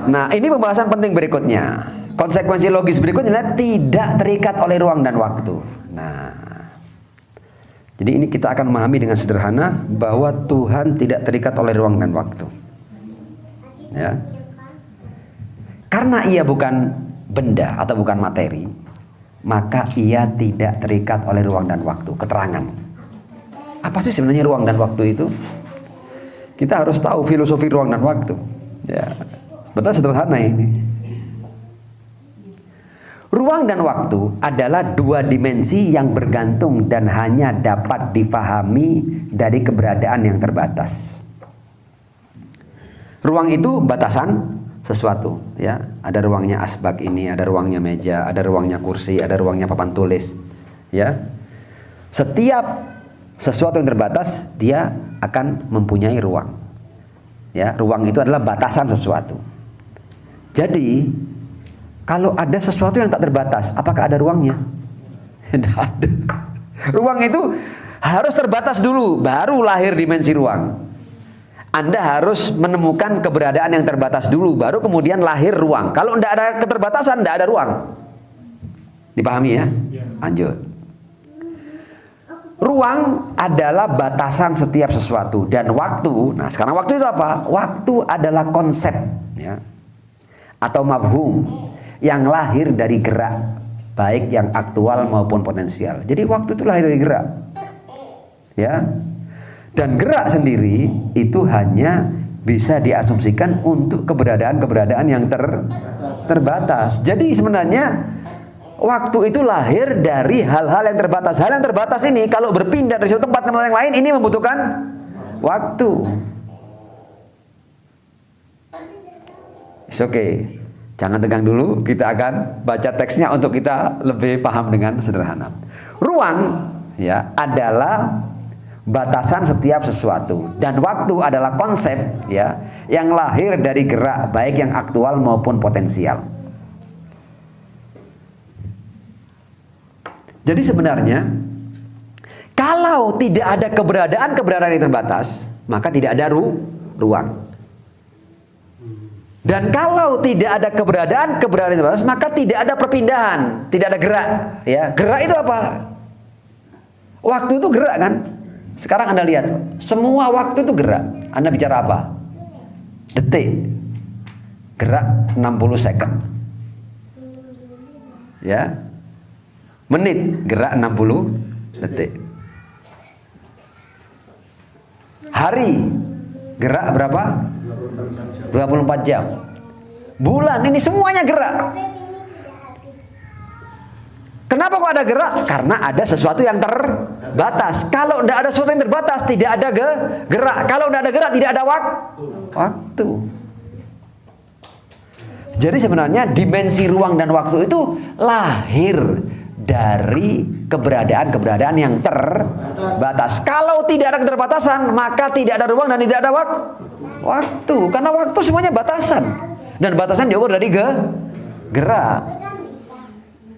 Nah, ini pembahasan penting berikutnya. Konsekuensi logis berikutnya adalah tidak terikat oleh ruang dan waktu. Nah, jadi ini kita akan memahami dengan sederhana bahwa Tuhan tidak terikat oleh ruang dan waktu. Ya. Karena ia bukan benda atau bukan materi, maka ia tidak terikat oleh ruang dan waktu. Keterangan. Apa sih sebenarnya ruang dan waktu itu? Kita harus tahu filosofi ruang dan waktu. Ya. Sebenarnya sederhana ini. Ruang dan waktu adalah dua dimensi yang bergantung dan hanya dapat difahami dari keberadaan yang terbatas. Ruang itu batasan sesuatu, ya. Ada ruangnya asbak ini, ada ruangnya meja, ada ruangnya kursi, ada ruangnya papan tulis, ya. Setiap sesuatu yang terbatas, dia akan mempunyai ruang. Ya, ruang itu adalah batasan sesuatu. Jadi, kalau ada sesuatu yang tak terbatas, apakah ada ruangnya? Tidak ada. Ruang itu harus terbatas dulu, baru lahir dimensi ruang. Anda harus menemukan keberadaan yang terbatas dulu, baru kemudian lahir ruang. Kalau tidak ada keterbatasan, tidak ada ruang. Dipahami ya? Lanjut. Ruang adalah batasan setiap sesuatu. Dan waktu, nah sekarang waktu itu apa? Waktu adalah konsep, ya, atau mafhum yang lahir dari gerak, baik yang aktual maupun potensial. Jadi waktu itu lahir dari gerak, ya. Dan gerak sendiri itu hanya bisa diasumsikan untuk keberadaan-keberadaan yang terbatas. Jadi sebenarnya waktu itu lahir dari hal-hal yang terbatas. Hal yang terbatas ini kalau berpindah dari suatu tempat ke tempat yang lain, ini membutuhkan waktu. It's okay. Jangan tegang dulu, kita akan baca teksnya untuk kita lebih paham dengan sederhana. Ruang, ya, adalah batasan setiap sesuatu, dan waktu adalah konsep, ya, yang lahir dari gerak, baik yang aktual maupun potensial. Jadi sebenarnya kalau tidak ada keberadaan yang terbatas, maka tidak ada ruang. Dan kalau tidak ada keberadaan yang terbatas, maka tidak ada perpindahan, tidak ada gerak, ya. Gerak itu apa? Waktu itu gerak, kan? Sekarang Anda lihat, semua waktu itu gerak. Anda bicara apa? Detik. Gerak 60 second. Ya. Menit, gerak 60 detik. Hari, gerak berapa? 24 jam. Bulan, ini semuanya gerak. Kenapa kok ada gerak? Karena ada sesuatu yang terbatas. Kalau tidak ada sesuatu yang terbatas, tidak ada gerak. Kalau tidak ada gerak, tidak ada waktu. Jadi sebenarnya dimensi ruang dan waktu itu lahir dari keberadaan yang terbatas. Kalau tidak ada keterbatasan, maka tidak ada ruang dan tidak ada waktu. Karena waktu semuanya batasan. Dan batasan diukur dari gerak.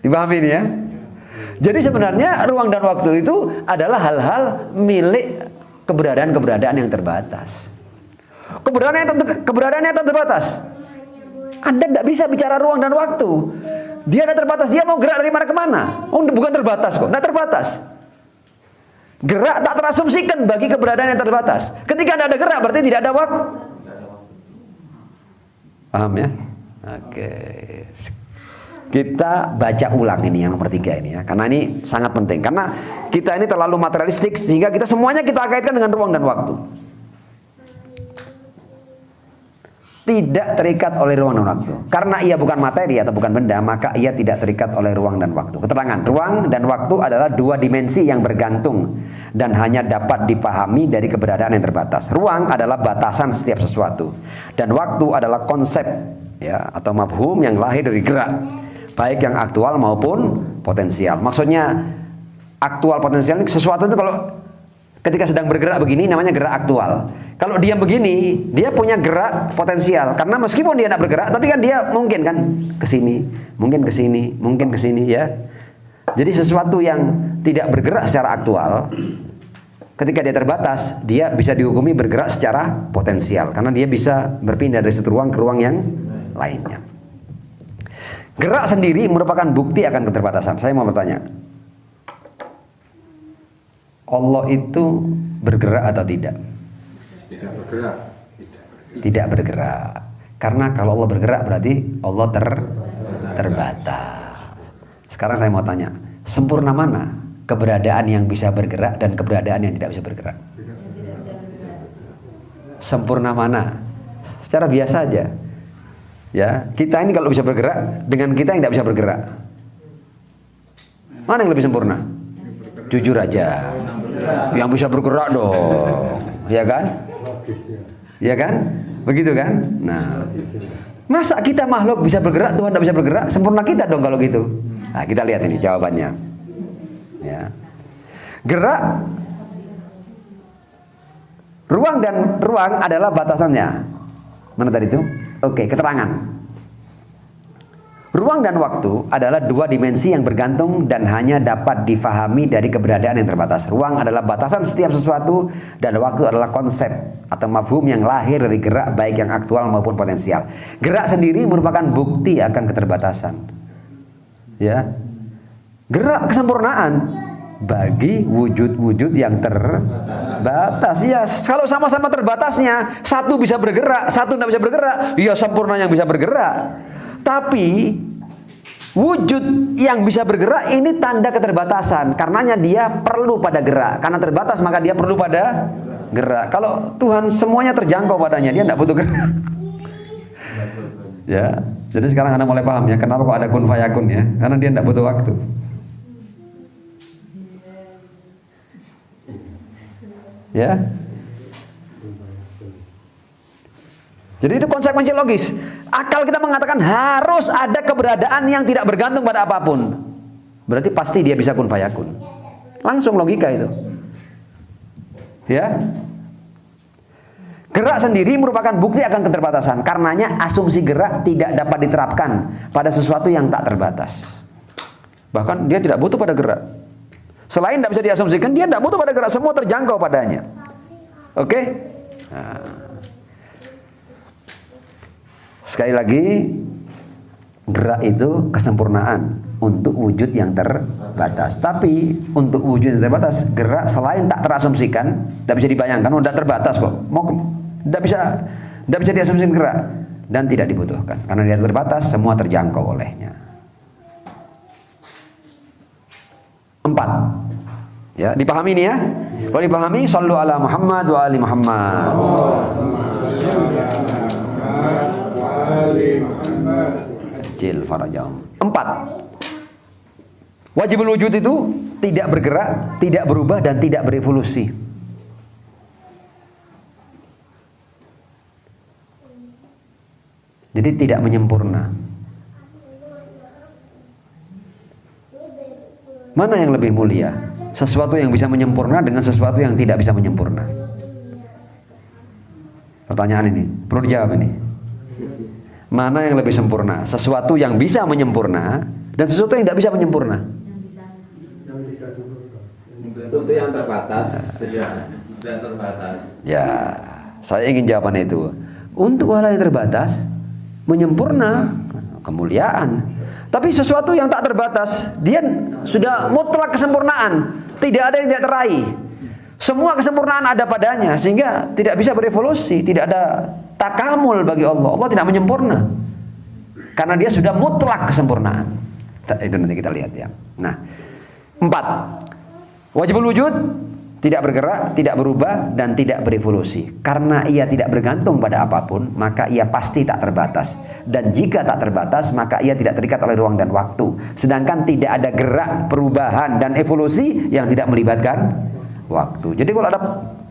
Dipahami ini ya? Jadi sebenarnya ruang dan waktu itu adalah hal-hal milik keberadaan yang terbatas. Keberadaan yang terbatas. Anda tidak bisa bicara ruang dan waktu. Dia ada terbatas, dia mau gerak dari mana ke mana? Oh, bukan terbatas kok, tidak terbatas. Gerak tak terasumsikan bagi keberadaan yang terbatas. Ketika tidak ada gerak berarti tidak ada waktu. Paham ya? Oke. Kita baca ulang ini yang nomor 3 ini ya, karena ini sangat penting. Karena kita ini terlalu materialistik sehingga kita semuanya kita kaitkan dengan ruang dan waktu. Tidak terikat oleh ruang dan waktu. Karena ia bukan materi atau bukan benda, maka ia tidak terikat oleh ruang dan waktu. Keterangan, ruang dan waktu adalah dua dimensi yang bergantung dan hanya dapat dipahami dari keberadaan yang terbatas. Ruang adalah batasan setiap sesuatu, dan waktu adalah konsep, ya, atau mafhum yang lahir dari gerak, baik yang aktual maupun potensial. Maksudnya aktual potensial ini sesuatu itu kalau ketika sedang bergerak begini namanya gerak aktual. Kalau diam begini, dia punya gerak potensial. Karena meskipun dia tidak bergerak, tapi kan dia mungkin kan ke sini, mungkin ke sini, mungkin ke sini, ya. Jadi sesuatu yang tidak bergerak secara aktual, Ketika dia terbatas, dia bisa dihukumi bergerak secara potensial karena dia bisa berpindah dari satu ruang ke ruang yang lainnya. Gerak sendiri merupakan bukti akan keterbatasan. Saya mau bertanya, Allah itu bergerak atau tidak? Tidak bergerak. Tidak bergerak. Karena kalau Allah bergerak berarti Allah terbatas. Sekarang saya mau tanya, sempurna mana keberadaan yang bisa bergerak dan keberadaan yang tidak bisa bergerak? Sempurna mana? Secara biasa aja. Ya, kita ini kalau bisa bergerak dengan kita yang tidak bisa bergerak, mana yang lebih sempurna? Jujur aja. Yang bisa bergerak dong. Ya kan? Ya kan? Begitu kan? Nah, masa kita makhluk bisa bergerak, Tuhan tidak bisa bergerak? Sempurna kita dong kalau gitu. Nah, kita lihat ini jawabannya. Ya. Gerak, ruang dan ruang adalah batasannya. Mana tadi itu? Oke, keterangan. Ruang dan waktu adalah dua dimensi yang bergantung dan hanya dapat difahami dari keberadaan yang terbatas. Ruang adalah batasan setiap sesuatu dan waktu adalah konsep atau mafhum yang lahir dari gerak baik yang aktual maupun potensial. Gerak sendiri merupakan bukti akan keterbatasan. Ya. Gerak kesempurnaan bagi wujud-wujud yang terbatas. Ya, kalau sama-sama terbatasnya, satu bisa bergerak, satu tidak bisa bergerak, ya sempurna yang bisa bergerak. Tapi wujud yang bisa bergerak ini tanda keterbatasan. Karenanya dia perlu pada gerak. Karena terbatas maka dia perlu pada gerak. Kalau Tuhan semuanya terjangkau padanya, dia tidak butuh gerak. Ya, jadi sekarang Anda mulai paham ya kenapa kok ada kun fayakun ya? Karena dia tidak butuh waktu. Ya. Jadi itu konsekuensi logis. Akal kita mengatakan harus ada keberadaan yang tidak bergantung pada apapun. Berarti pasti dia bisa kun fayakun. Langsung logika itu. Ya. Gerak sendiri merupakan bukti akan keterbatasan. Karenanya asumsi gerak tidak dapat diterapkan pada sesuatu yang tak terbatas. Bahkan dia tidak butuh pada gerak. Selain tidak bisa diasumsikan, dia tidak butuh pada gerak. Semua terjangkau padanya. Oke? Nah. Sekali lagi, gerak itu kesempurnaan untuk wujud yang terbatas. Tapi untuk wujud yang terbatas, gerak selain tak terasumsikan, tidak bisa dibayangkan, tidak terbatas kok. Tidak bisa diasumsikan gerak dan tidak dibutuhkan. Karena dia terbatas, semua terjangkau olehnya. 4. Ya, dipahami ini ya. Kalau dipahami, sallu ala Muhammad wa ali Muhammad. Kecil farajam. 4. Wajibul wujud itu tidak bergerak, tidak berubah dan tidak berevolusi. Jadi tidak menyempurna. Mana yang lebih mulia? Sesuatu yang bisa menyempurna dengan sesuatu yang tidak bisa menyempurna. Pertanyaan ini perlu dijawab ini. Mana yang lebih sempurna? Sesuatu yang bisa menyempurna dan sesuatu yang tidak bisa menyempurna. Untuk yang terbatas saja dan terbatas. Ya, saya ingin jawaban itu. Untuk hal yang terbatas, menyempurna, kemuliaan. Tapi sesuatu yang tak terbatas, dia sudah mutlak kesempurnaan. Tidak ada yang tidak teraih. Semua kesempurnaan ada padanya, sehingga tidak bisa berevolusi, tidak ada takamul bagi Allah. Allah tidak menyempurna. Karena dia sudah mutlak kesempurnaan. Itu nanti kita lihat ya. Nah, 4. Wajibul wujud tidak bergerak, tidak berubah dan tidak berevolusi. Karena ia tidak bergantung pada apapun, maka ia pasti tak terbatas. Dan jika tak terbatas, maka ia tidak terikat oleh ruang dan waktu. Sedangkan tidak ada gerak, perubahan dan evolusi yang tidak melibatkan waktu. Jadi kalau ada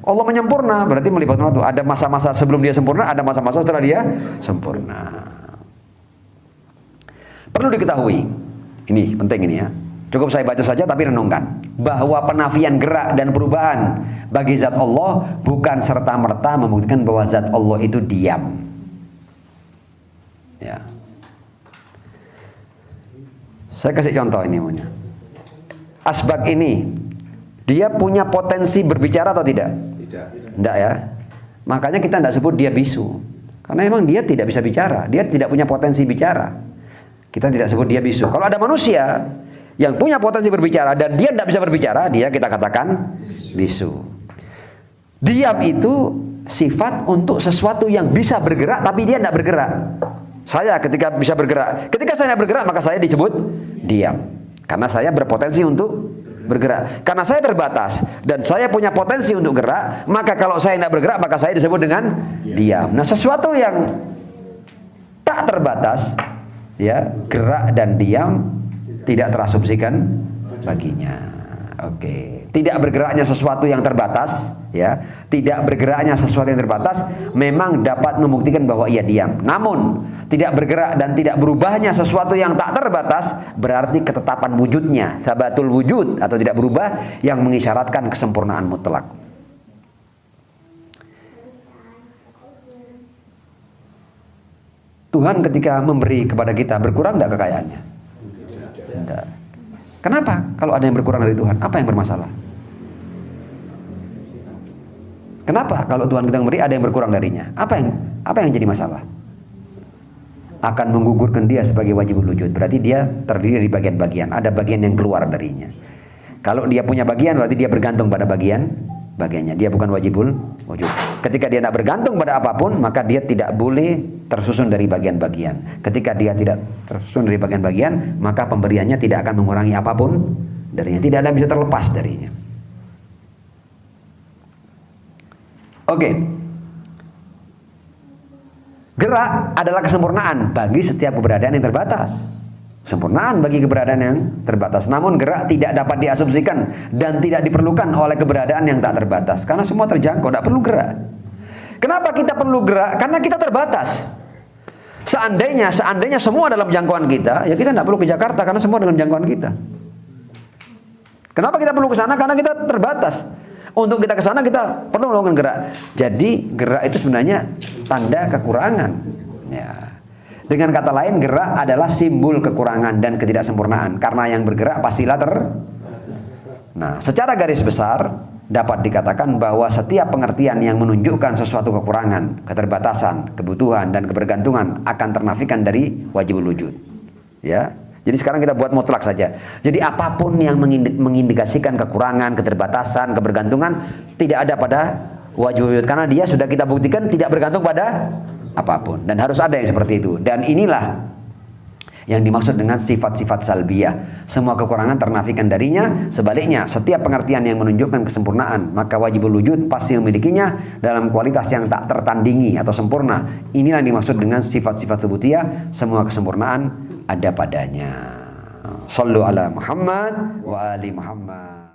Allah menyempurna, berarti melibatkan waktu. Ada masa-masa sebelum dia sempurna, ada masa-masa setelah dia sempurna. Perlu diketahui, ini penting ini ya. Cukup saya baca saja tapi renungkan. Bahwa penafian gerak dan perubahan bagi zat Allah bukan serta-merta membuktikan bahwa zat Allah itu diam. Ya. Saya kasih contoh ini maunya. Asbab ini Dia punya potensi berbicara atau tidak? Tidak. Tidak ya. Makanya kita tidak sebut dia bisu. Karena memang dia tidak bisa bicara. Dia tidak punya potensi bicara. Kita tidak sebut dia bisu. Kalau ada manusia yang punya potensi berbicara dan dia tidak bisa berbicara, dia kita katakan bisu. Diam itu sifat untuk sesuatu yang bisa bergerak tapi dia tidak bergerak. Saya ketika bisa bergerak, ketika saya tidak bergerak maka saya disebut diam. Karena saya berpotensi untuk bergerak. Karena saya terbatas dan saya punya potensi untuk gerak, maka kalau saya tidak bergerak maka saya disebut dengan diam. Nah, sesuatu yang tak terbatas, ya, gerak dan diam tidak terasumsikan baginya. Oke, tidak bergeraknya sesuatu yang terbatas, ya, tidak bergeraknya sesuatu yang terbatas memang dapat membuktikan bahwa ia diam. Namun, tidak bergerak dan tidak berubahnya sesuatu yang tak terbatas berarti ketetapan wujudnya, sabatul wujud atau tidak berubah yang mengisyaratkan kesempurnaan mutlak. Tuhan ketika memberi kepada kita berkurang tidak kekayaannya? Tidak. Kenapa? Kalau ada yang berkurang dari Tuhan, apa yang bermasalah? Kenapa? Kalau Tuhan kita memberi, ada yang berkurang darinya. Apa yang jadi masalah? Akan menggugurkan dia sebagai wajibul wujud. Berarti dia terdiri dari bagian-bagian. Ada bagian yang keluar darinya. Kalau dia punya bagian, berarti dia bergantung pada bagiannya. Dia bukan wajibul wujud. Ketika dia tidak bergantung pada apapun, maka dia tidak boleh tersusun dari bagian-bagian. Ketika dia tidak tersusun dari bagian-bagian, maka pemberiannya tidak akan mengurangi apapun darinya. Tidak ada yang bisa terlepas darinya. Oke. Gerak adalah kesempurnaan bagi setiap keberadaan yang terbatas. Kesempurnaan bagi keberadaan yang terbatas. Namun gerak tidak dapat diasumsikan dan tidak diperlukan oleh keberadaan yang tak terbatas. Karena semua terjangkau, tidak perlu gerak. Kenapa kita perlu gerak? Karena kita terbatas. Seandainya semua dalam jangkauan kita, ya kita tidak perlu ke Jakarta karena semua dalam jangkauan kita. Kenapa kita perlu ke sana? Karena kita terbatas. Untuk kita ke sana kita perlu melakukan gerak. Jadi gerak itu sebenarnya tanda kekurangan. Ya. Dengan kata lain, gerak adalah simbol kekurangan dan ketidaksempurnaan. Karena yang bergerak pastilah Nah, secara garis besar dapat dikatakan bahwa setiap pengertian yang menunjukkan sesuatu kekurangan, keterbatasan, kebutuhan dan kebergantungan akan ternafikan dari wajibul wujud. Ya. Jadi sekarang kita buat mutlak saja. Jadi apapun yang mengindikasikan kekurangan, keterbatasan, kebergantungan tidak ada pada wajibul wujud karena dia sudah kita buktikan tidak bergantung pada apapun dan harus ada yang seperti itu. Dan inilah yang dimaksud dengan sifat-sifat salbiyah. Semua kekurangan ternafikan darinya. Sebaliknya, setiap pengertian yang menunjukkan kesempurnaan, maka wajibul wujud pasti memilikinya dalam kualitas yang tak tertandingi atau sempurna. Inilah yang dimaksud dengan sifat-sifat subutiyah. Semua kesempurnaan ada padanya. Sallu ala Muhammad wa ali Muhammad.